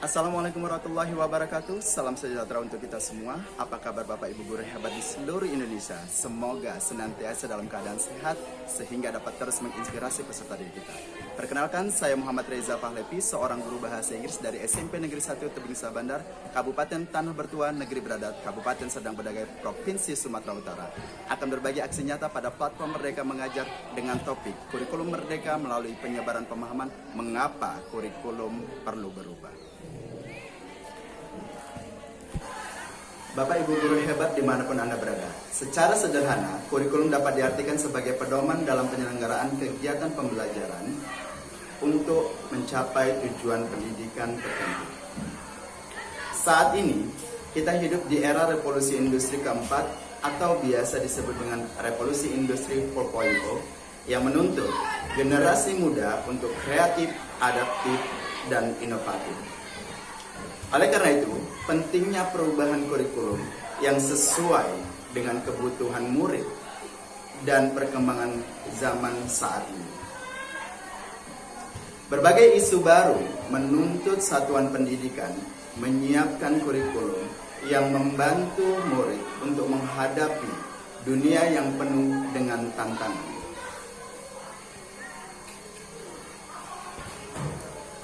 Assalamualaikum warahmatullahi wabarakatuh. Salam sejahtera untuk kita semua. Apa kabar Bapak Ibu guru hebat di seluruh Indonesia? Semoga senantiasa dalam keadaan sehat sehingga dapat terus menginspirasi peserta didik kita. Perkenalkan, saya Muhammad Reza Pahlevi, seorang guru bahasa Inggris dari SMP Negeri 1 Tebing Sabandar, Kabupaten Tanah Bertua, Negeri Beradat, Kabupaten Sedang Bedagai, Provinsi Sumatera Utara. Akan berbagi aksi nyata pada platform Merdeka Mengajar dengan topik Kurikulum Merdeka melalui penyebaran pemahaman mengapa kurikulum perlu berubah. Bapak Ibu guru hebat dimanapun Anda berada. Secara sederhana, kurikulum dapat diartikan sebagai pedoman dalam penyelenggaraan kegiatan pembelajaran untuk mencapai tujuan pendidikan tertentu. Saat ini, kita hidup di era revolusi industri keempat atau biasa disebut dengan revolusi industri 4.0 yang menuntut generasi muda untuk kreatif, adaptif, dan inovatif. Oleh karena itu, pentingnya perubahan kurikulum yang sesuai dengan kebutuhan murid dan perkembangan zaman saat ini. Berbagai isu baru menuntut satuan pendidikan menyiapkan kurikulum yang membantu murid untuk menghadapi dunia yang penuh dengan tantangan.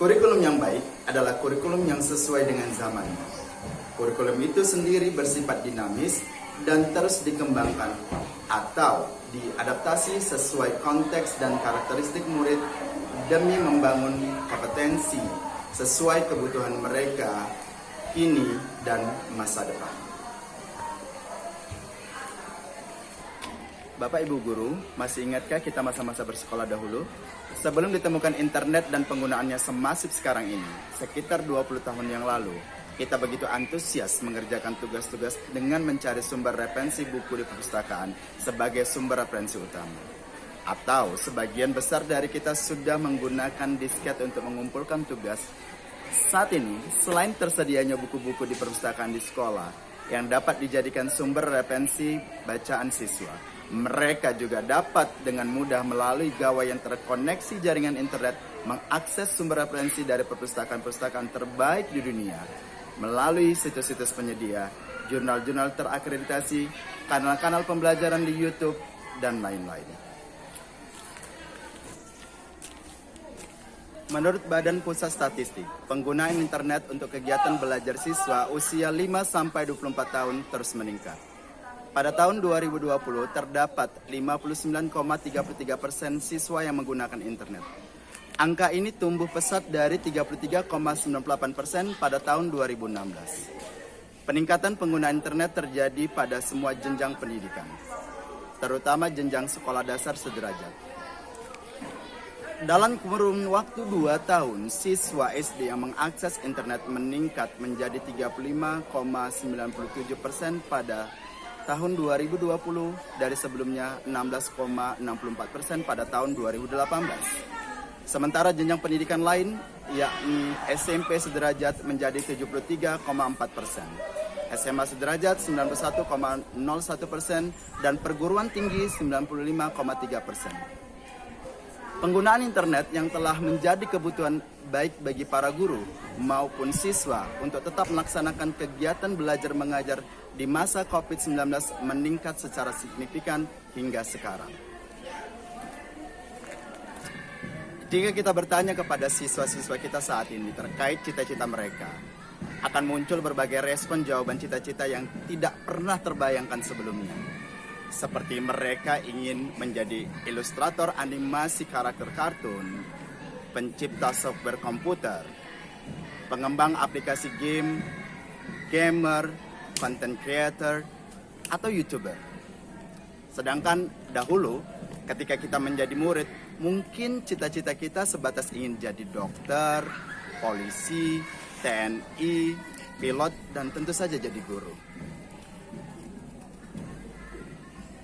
Kurikulum yang baik adalah kurikulum yang sesuai dengan zaman. Kurikulum itu sendiri bersifat dinamis dan terus dikembangkan atau diadaptasi sesuai konteks dan karakteristik murid demi membangun kompetensi sesuai kebutuhan mereka kini dan masa depan. Bapak Ibu guru, masih ingatkah kita masa-masa bersekolah dahulu? Sebelum ditemukan internet dan penggunaannya semasif sekarang ini, sekitar 20 tahun yang lalu, kita begitu antusias mengerjakan tugas-tugas dengan mencari sumber referensi buku di perpustakaan sebagai sumber referensi utama. Atau sebagian besar dari kita sudah menggunakan disket untuk mengumpulkan tugas. Saat ini, selain tersedianya buku-buku di perpustakaan di sekolah yang dapat dijadikan sumber referensi bacaan siswa, mereka juga dapat dengan mudah melalui gawai yang terkoneksi jaringan internet mengakses sumber referensi dari perpustakaan-perpustakaan terbaik di dunia melalui situs-situs penyedia, jurnal-jurnal terakreditasi, kanal-kanal pembelajaran di YouTube, dan lain-lain. Menurut Badan Pusat Statistik, penggunaan internet untuk kegiatan belajar siswa usia 5-24 tahun terus meningkat. Pada tahun 2020 terdapat 59,33% siswa yang menggunakan internet. Angka ini tumbuh pesat dari 33,98% pada tahun 2016. Peningkatan penggunaan internet terjadi pada semua jenjang pendidikan, terutama jenjang sekolah dasar sederajat. Dalam kurun waktu 2 tahun, siswa SD yang mengakses internet meningkat menjadi 35,97% pada tahun 2020 dari sebelumnya 16,64% pada tahun 2018. Sementara jenjang pendidikan lain yakni SMP sederajat menjadi 73,4%, SMA sederajat 91,01% dan perguruan tinggi 95,3%. Penggunaan internet yang telah menjadi kebutuhan baik bagi para guru maupun siswa untuk tetap melaksanakan kegiatan belajar mengajar di masa COVID-19 meningkat secara signifikan hingga sekarang. Jika kita bertanya kepada siswa-siswa kita saat ini terkait cita-cita mereka, akan muncul berbagai respon jawaban cita-cita yang tidak pernah terbayangkan sebelumnya. Seperti mereka ingin menjadi ilustrator animasi karakter kartun, pencipta software komputer, pengembang aplikasi game, gamer, content creator, atau YouTuber. Sedangkan dahulu ketika kita menjadi murid, mungkin cita-cita kita sebatas ingin jadi dokter, polisi, TNI, pilot, dan tentu saja jadi guru.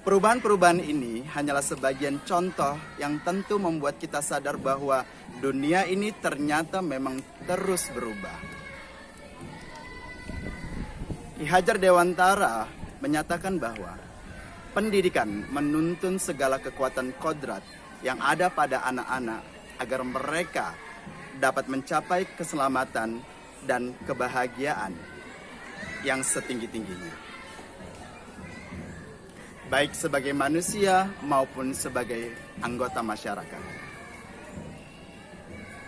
Perubahan-perubahan ini hanyalah sebagian contoh yang tentu membuat kita sadar bahwa dunia ini ternyata memang terus berubah. Ki Hajar Dewantara menyatakan bahwa pendidikan menuntun segala kekuatan kodrat yang ada pada anak-anak agar mereka dapat mencapai keselamatan dan kebahagiaan yang setinggi-tingginya, baik sebagai manusia maupun sebagai anggota masyarakat.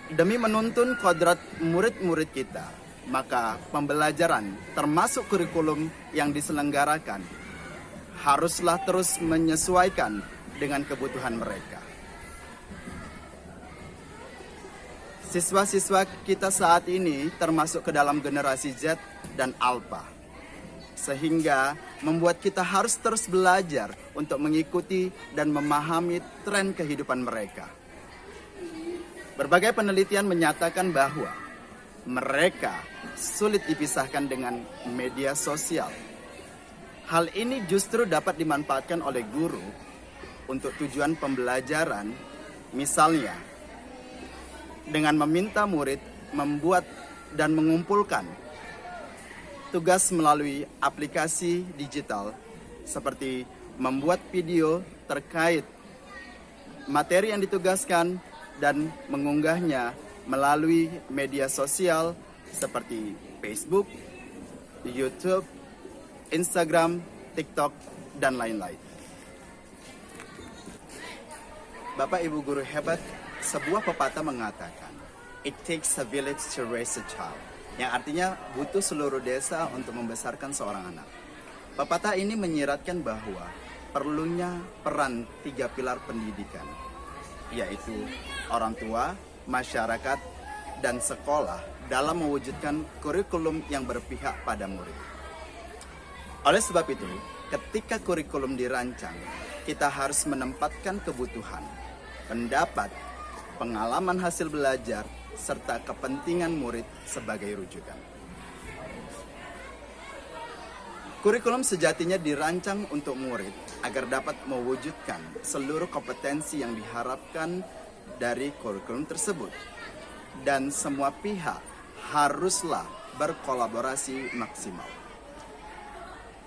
Demi menuntun kodrat murid-murid kita, maka pembelajaran termasuk kurikulum yang diselenggarakan haruslah terus menyesuaikan dengan kebutuhan mereka. Siswa-siswa kita saat ini termasuk ke dalam generasi Z dan Alpha, sehingga membuat kita harus terus belajar untuk mengikuti dan memahami tren kehidupan mereka. Berbagai penelitian menyatakan bahwa mereka sulit dipisahkan dengan media sosial. Hal ini justru dapat dimanfaatkan oleh guru untuk tujuan pembelajaran, misalnya dengan meminta murid membuat dan mengumpulkan tugas melalui aplikasi digital seperti membuat video terkait materi yang ditugaskan dan mengunggahnya melalui media sosial seperti Facebook, YouTube, Instagram, TikTok, dan lain-lain. Bapak Ibu guru hebat, sebuah pepatah mengatakan, "It takes a village to raise a child," yang artinya butuh seluruh desa untuk membesarkan seorang anak. Pepatah ini menyiratkan bahwa perlunya peran 3 pilar pendidikan, yaitu orang tua, masyarakat, dan sekolah dalam mewujudkan kurikulum yang berpihak pada murid. Oleh sebab itu, ketika kurikulum dirancang, kita harus menempatkan kebutuhan, pendapat, pengalaman hasil belajar, serta kepentingan murid sebagai rujukan. Kurikulum sejatinya dirancang untuk murid agar dapat mewujudkan seluruh kompetensi yang diharapkan dari kurikulum tersebut. Dan semua pihak haruslah berkolaborasi maksimal.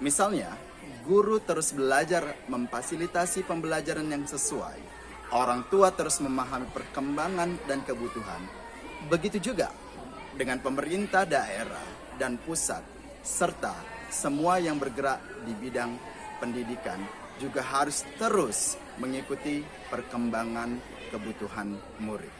Misalnya, guru terus belajar memfasilitasi pembelajaran yang sesuai. Orang tua terus memahami perkembangan dan kebutuhan. Begitu juga dengan pemerintah daerah dan pusat, serta semua yang bergerak di bidang pendidikan juga harus terus mengikuti perkembangan kebutuhan murid.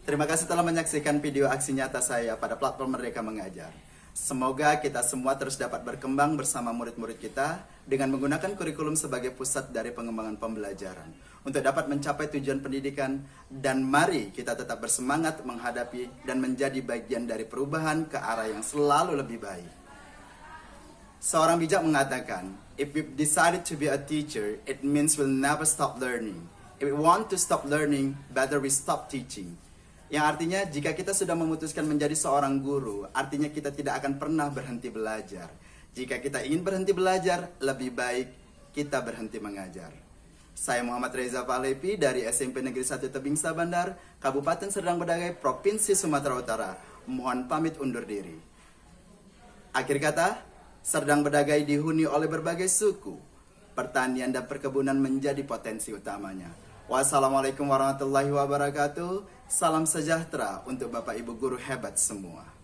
Terima kasih telah menyaksikan video aksi nyata saya pada platform Merdeka Mengajar. Semoga kita semua terus dapat berkembang bersama murid-murid kita dengan menggunakan kurikulum sebagai pusat dari pengembangan pembelajaran untuk dapat mencapai tujuan pendidikan, dan mari kita tetap bersemangat menghadapi dan menjadi bagian dari perubahan ke arah yang selalu lebih baik. Seorang bijak mengatakan, "If we decided to be a teacher, it means we'll never stop learning. If we want to stop learning, better we stop teaching." Yang artinya, jika kita sudah memutuskan menjadi seorang guru, artinya kita tidak akan pernah berhenti belajar. Jika kita ingin berhenti belajar, lebih baik kita berhenti mengajar. Saya Muhammad Reza Pahlevi dari SMP Negeri 1 Tebing Sabandar, Kabupaten Serdang Bedagai, Provinsi Sumatera Utara. Mohon pamit undur diri. Akhir kata, Serdang Bedagai dihuni oleh berbagai suku. Pertanian dan perkebunan menjadi potensi utamanya. Wassalamualaikum warahmatullahi wabarakatuh. Salam sejahtera untuk Bapak Ibu guru hebat semua.